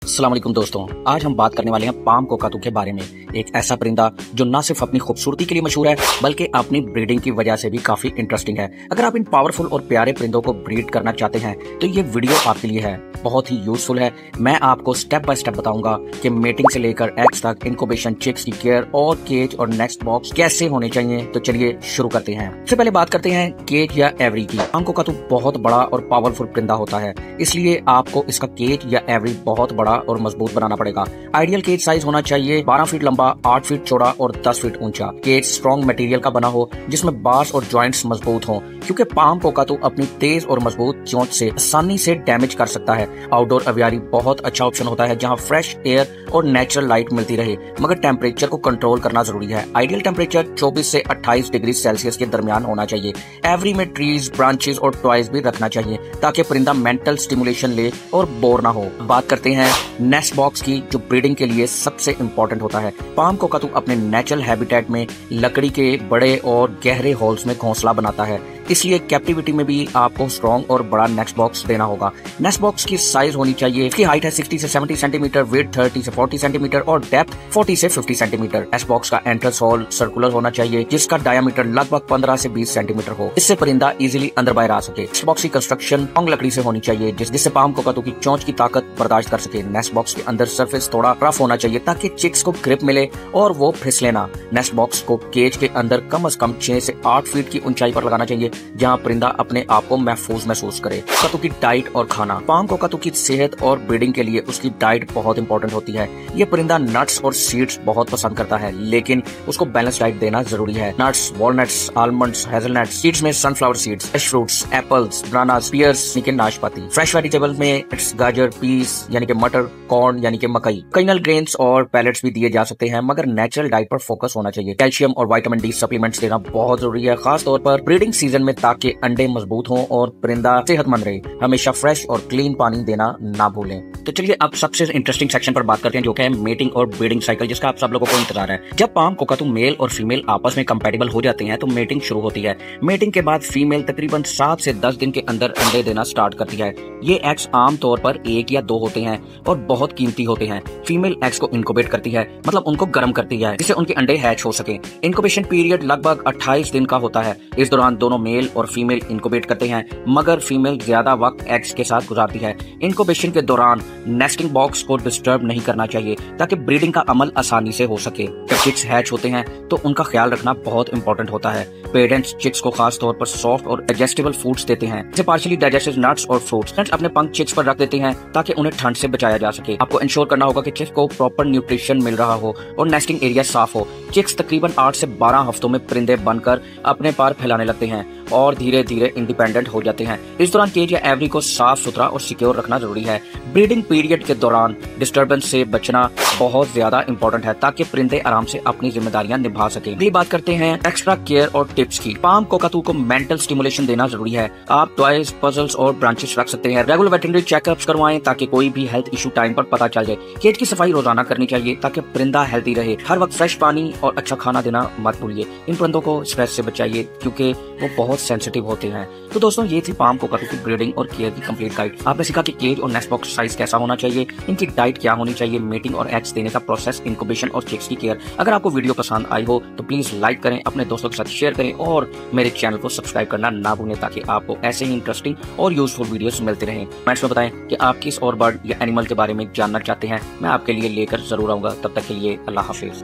अस्सलाम वालेकुम दोस्तों, आज हम बात करने वाले हैं पाम कोकातू के बारे में। एक ऐसा परिंदा जो न सिर्फ अपनी खूबसूरती के लिए मशहूर है बल्कि अपनी ब्रीडिंग की वजह से भी काफी इंटरेस्टिंग है। अगर आप इन पावरफुल और प्यारे परिंदों को ब्रीड करना चाहते हैं तो ये वीडियो आपके लिए है, बहुत ही यूजफुल है। मैं आपको स्टेप बाय स्टेप बताऊंगा कि मेटिंग से लेकर एग्स तक, इनक्यूबेशन, चिक्स की केयर और केज और नेक्स्ट बॉक्स कैसे होने चाहिए। तो चलिए शुरू करते हैं। सबसे पहले बात करते हैं केज या एवरी की। पाम कोकातू बहुत बड़ा और पावरफुल परिंदा होता है, इसलिए आपको इसका केज या एवरी बहुत बड़ा और मजबूत बनाना पड़ेगा। आइडियल केज साइज होना चाहिए 12 फीट लंबा, 8 फीट चौड़ा और 10 फीट ऊंचा। केज स्ट्रॉन्ग मटेरियल का बना हो जिसमें बार्स और जॉइंट्स मजबूत हों, क्योंकि पाम कोकातू अपनी तेज और मजबूत चोंच से आसानी से डैमेज कर सकता है। आउटडोर अवियारी बहुत अच्छा ऑप्शन होता है जहां फ्रेश एयर और नेचुरल लाइट मिलती रहे, मगर टेम्परेचर को कंट्रोल करना जरूरी है। आइडियल टेम्परेचर 24 से 28 डिग्री सेल्सियस के दरमियान होना चाहिए। एवरी में ट्रीज, ब्रांचेस और टॉयज भी रखना चाहिए ताकि परिंदा मेंटल स्टिमुलेशन ले और बोर ना हो। बात करते हैं नेस्ट बॉक्स की, जो ब्रीडिंग के लिए सबसे इंपॉर्टेंट होता है। पाम कोकातू अपने नेचुरल हैबिटेट में लकड़ी के बड़े और गहरे होल्स में घोंसला बनाता है, इसलिए कैप्टिविटी में भी आपको स्ट्रॉन्ग और बड़ा नेस्ट बॉक्स देना होगा। नेस्ट बॉक्स की साइज होनी चाहिए, इसकी हाइट है 60 से 70 सेंटीमीटर, वेट 30 से 40 सेंटीमीटर और डेप्थ 40 से 50 सेंटीमीटर। नेस्ट बॉक्स का एंट्रेंस हॉल सर्कुलर होना चाहिए जिसका डायमीटर लगभग 15 से 20 सेंटीमीटर हो, इससे परिंदा इजीली अंदर बाहर आ सके। नेस्ट बॉक्स की कंस्ट्रक्शन स्ट्रॉन्ग लकड़ी से होनी चाहिए जिससे पाम कोकातू की चोंच की ताकत बर्दाश्त कर सके। नेस्ट बॉक्स के अंदर सरफेस थोड़ा रफ होना चाहिए ताकि चिक्स को ग्रिप मिले और वो फिसले ना। नेस्ट बॉक्स को केज के अंदर कम से कम 6 से 8 फीट की ऊंचाई पर लगाना चाहिए जहां परिंदा अपने आप को महसूस करे। कोकातू की डाइट और खाना। पाम कोकातू की सेहत और ब्रीडिंग के लिए उसकी डाइट बहुत इंपॉर्टेंट होती है। ये परिंदा नट्स और सीड्स बहुत पसंद करता है, लेकिन उसको बैलेंस डाइट देना जरूरी है। Nuts, walnuts, almonds, hazelnuts, seeds में sunflower seeds, fresh fruits, apples, bananas, pears यानी कि नाशपाती, फ्रेश वेजिटेबल में गाजर, पीस यानी कि मटर, कॉर्न यानी कि मकई, ओकेजनल ग्रेन्स और पैलेट्स भी दिए जा सकते हैं, मगर नेचुरल डाइट पर फोकस होना चाहिए। कैल्शियम और विटामिन डी सप्लीमेंट्स देना बहुत जरूरी है, खास तौर पर ब्रीडिंग सीजन में, ताकि अंडे मजबूत हों और परिंदा सेहतमंद रहे। हमेशा फ्रेश और क्लीन पानी देना ना भूलें। तो चलिए अब सबसे इंटरेस्टिंग सेक्शन पर बात करते हैं, जो कि है मेटिंग और ब्रीडिंग साइकिल, जिसका आप सब लोगों को इंतजार है। जब पाम कोकातू मेल और फीमेल आपस में कंपैटिबल हो जाते हैं तो मेटिंग शुरू होती है। मेटिंग के बाद फीमेल तकरीबन 7 से 10 दिन के अंदर अंडे देना स्टार्ट करती है। ये एग्स आमतौर पर 1 या 2 होते हैं और बहुत कीमती होते हैं। फीमेल एग्स को इनक्यूबेट करती है, मतलब उनको गर्म करती है जिससे उनके अंडे हैच हो सके। इनक्यूबेशन पीरियड लगभग 28 दिन का होता है। इस दौरान दोनों मेल और फीमेल इनक्यूबेट करते हैं, मगर फीमेल ज्यादा वक्त एग्स के साथ गुजारती है। इनक्यूबेशन के दौरान नेस्टिंग बॉक्स को डिस्टर्ब नहीं करना चाहिए ताकि ब्रीडिंग का अमल आसानी से हो सके। जब चिक्स हैच होते हैं तो उनका ख्याल रखना बहुत इंपॉर्टेंट होता है। पेरेंट्स चिक्स को खास तौर पर सॉफ्ट और डाइजेस्टेबल फूड्स देते हैं, जैसे पार्शियली डाइजेस्टेड नट्स और फ्रूट्स। अपने पंख चिक्स पर रख देते हैं ताकि उन्हें ठंड से बचाया जा सके। आपको इंश्योर करना होगा कि चिक्स को प्रॉपर न्यूट्रिशन मिल रहा हो और नेस्टिंग एरिया साफ हो। चिक्स तकरीबन 8 से 12 हफ्तों में परिंदे बनकर अपने पैर फैलाने लगते हैं और धीरे धीरे इंडिपेंडेंट हो जाते हैं। इस दौरान केज या एवरी को साफ सुथरा और सिक्योर रखना जरूरी है। ब्रीडिंग पीरियड के दौरान डिस्टर्बेंस से बचना बहुत ज्यादा इंपॉर्टेंट है ताकि परिंदे आराम से अपनी जिम्मेदारियां निभा सके। अगली बात करते हैं एक्स्ट्रा केयर और टिप्स की। पाम कोकातू को मेंटल स्टिमुलेशन देना जरूरी है। आप टॉयज, पजल्स और ब्रांचेस रख सकते हैं। रेगुलर वेटरनरी चेकअप्स करवाएं ताकि कोई भी हेल्थ इशू टाइम पर पता चल जाए। केज की सफाई रोजाना करनी चाहिए ताकि परिंदा हेल्दी रहे। हर वक्त फ्रेश पानी और अच्छा खाना देना मत भूलिए। इन परिंदों को स्ट्रेस से बचाइए क्योंकि वो बहुत सेंसिटिव होते हैं। तो दोस्तों, ये थी पाम कोकातू की ब्रीडिंग और केयर की कंप्लीट गाइड। आपने सीखा कि केज और नेस्ट बॉक्स साइज कैसा होना चाहिए, इनकी डाइट क्या होनी चाहिए, मेटिंग और एग्स देने का प्रोसेस, इनक्यूबेशन और चिक्स की केयर। अगर आपको वीडियो पसंद आई हो तो प्लीज लाइक करें, अपने दोस्तों के साथ शेयर करें और मेरे चैनल को सब्सक्राइब करना ना भूलें ताकि आपको ऐसे ही इंटरेस्टिंग और यूजफुल वीडियोस मिलते रहें। कमेंट्स में बताएं कि आप किस और बर्ड या एनिमल के बारे में जानना चाहते हैं, मैं आपके लिए लेकर जरूर आऊंगा। तब तक के लिए अल्लाह हाफिज।